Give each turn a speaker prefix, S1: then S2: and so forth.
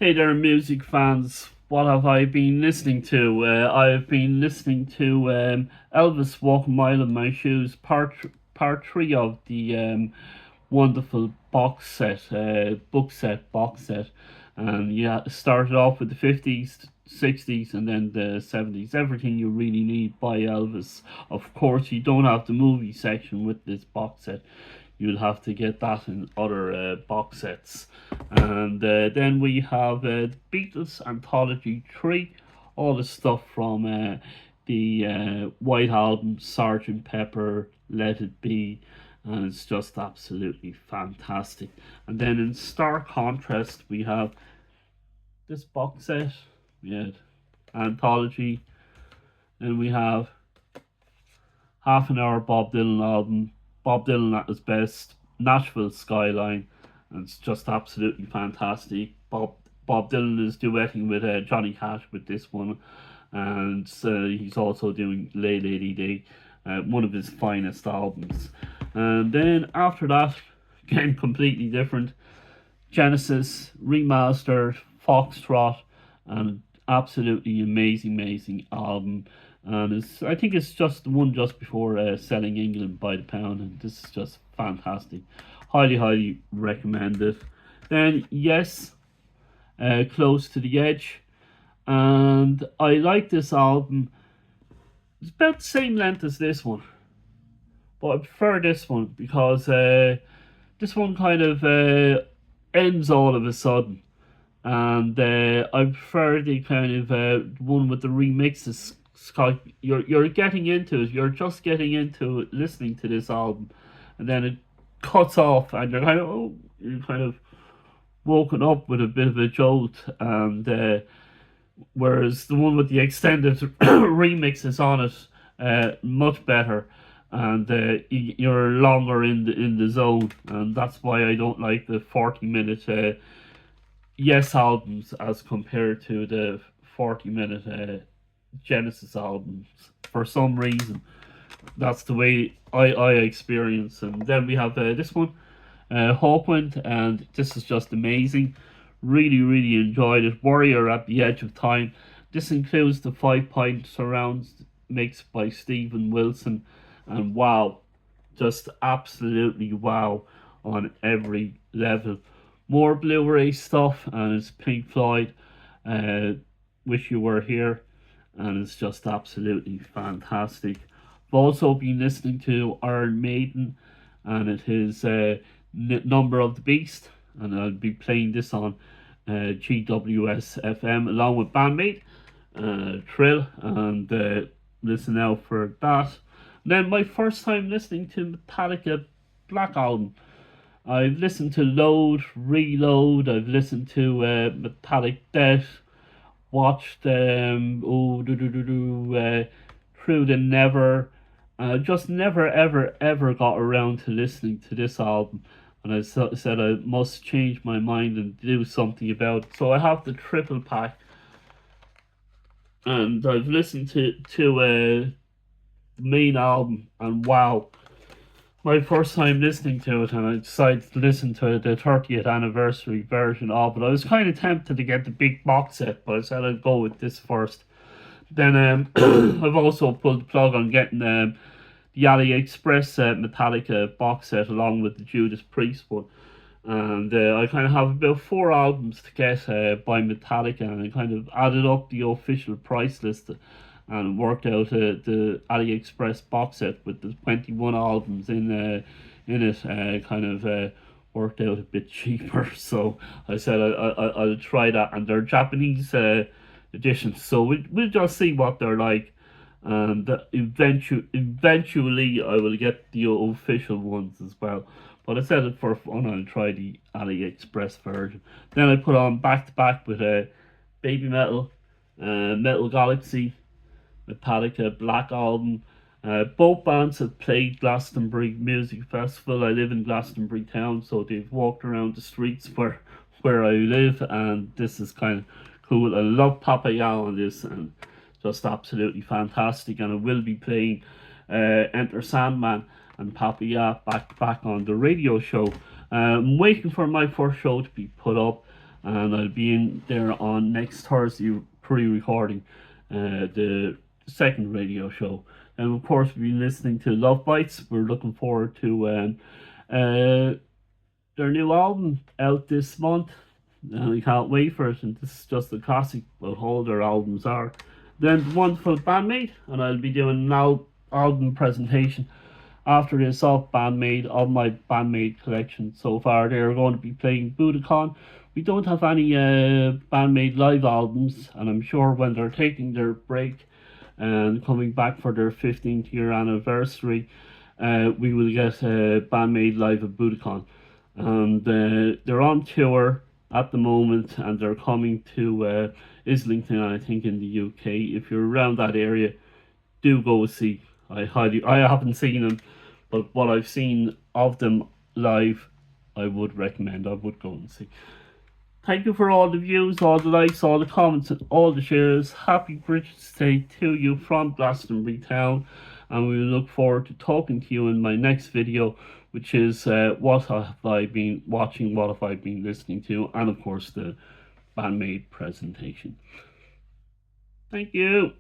S1: Hey there, music fans. What have I been listening to? I've been listening to Elvis Walk a Mile in My Shoes, part three of the wonderful box set. And yeah, it started off with the 50s, 60s, and then the 70s. Everything you really need by Elvis. Of course, you don't have the movie section with this box set. You'll have to get that in other box sets. And then we have Beatles Anthology 3, all the stuff from the White Album, Sergeant Pepper, Let It Be, and it's just absolutely fantastic. And then in stark contrast, we have this box set, yeah, Anthology, and we have half an hour Bob Dylan album, Bob Dylan at his best, Nashville Skyline, and it's just absolutely fantastic. Bob Dylan is duetting with Johnny Cash with this one, and he's also doing Lay Lady Day, one of his finest albums. And then after that, again completely different, Genesis remastered, Foxtrot, and absolutely amazing album. And I think it's just the one just before Selling England by the Pound, and this is just fantastic. Highly recommend it. Then yes, Close to the Edge, and I like this album. It's about the same length as this one, but I prefer this one because this one kind of ends all of a sudden, and I prefer the kind of one with the remixes. Scott, you're getting into it. You're just getting into it, listening to this album, and then it cuts off, and you're kind of woken up with a bit of a jolt, and whereas the one with the extended remixes on it, much better, and you're longer in the zone, and that's why I don't like the 40-minute Yes albums as compared to the 40-minute Genesis albums. For some reason, that's the way I experience. And then we have this one, Hawkwind, and this is just amazing. Really enjoyed it. Warrior at the Edge of Time. This includes the 5-point surrounds mixed by Stephen Wilson, and wow, just absolutely wow on every level. More Blu-ray stuff, and it's Pink Floyd, uh, Wish You Were Here, and it's just absolutely fantastic. I've also been listening to Iron Maiden, and it is Number of the Beast, and I'll be playing this on GWS FM along with bandmate Trill, and listen out for that. And then my first time listening to Metallica Black Album. I've listened to Load, Reload, I've listened to Metallic Death, watched Through the Never. Just never ever got around to listening to this album, and said I must change my mind and do something about it. So I have the triple pack, and I've listened to the main album, and wow, my first time listening to it, and I decided to listen to the 30th anniversary version of it. I was kind of tempted to get the big box set, but I said I'd go with this first. Then I've also pulled the plug on getting the AliExpress Metallica box set along with the Judas Priest one. And I kind of have about 4 albums to get by Metallica, and I kind of added up the official price list and worked out the AliExpress box set with the 21 albums in it. Kind of worked out a bit cheaper, so I said I'll try that. And they're Japanese editions, so we'll just see what they're like. And eventually I will get the official ones as well. But I said it for fun. I'll try the AliExpress version. Then I put on back to back with Baby Metal, Metal Galaxy, Metallica Black Album. Both bands have played Glastonbury Music Festival. I live in Glastonbury town, so they've walked around the streets where I live, and this is kind of cool. I love Papaya on this, and just absolutely fantastic. And I will be playing Enter Sandman and Papaya back to back on the radio show. I'm waiting for my first show to be put up, and I'll be in there on next Thursday pre-recording the second radio show. And of course, we've been listening to Love Bites. We're looking forward to their new album out this month, and we can't wait for it. And this is just a classic of all their albums are. Then one for Bandmate, and I'll be doing an album presentation after this of Bandmate, of my Bandmate collection so far. They're going to be playing Budokan. We don't have any Bandmate live albums, and I'm sure when they're taking their break and coming back for their 15th year anniversary, we will get Bandmate live at Budokan. And they're on tour at the moment, and they're coming to Islington, I think, in the UK. If you're around that area, do go see. I haven't seen them, but what I've seen of them live, I would recommend. I would go and see. Thank you for all the views, all the likes, all the comments, and all the shares. Happy British Day to you from Glastonbury Town, and we look forward to talking to you in my next video, which is what have I been watching, what have I been listening to, and of course the Bandmate presentation. Thank you.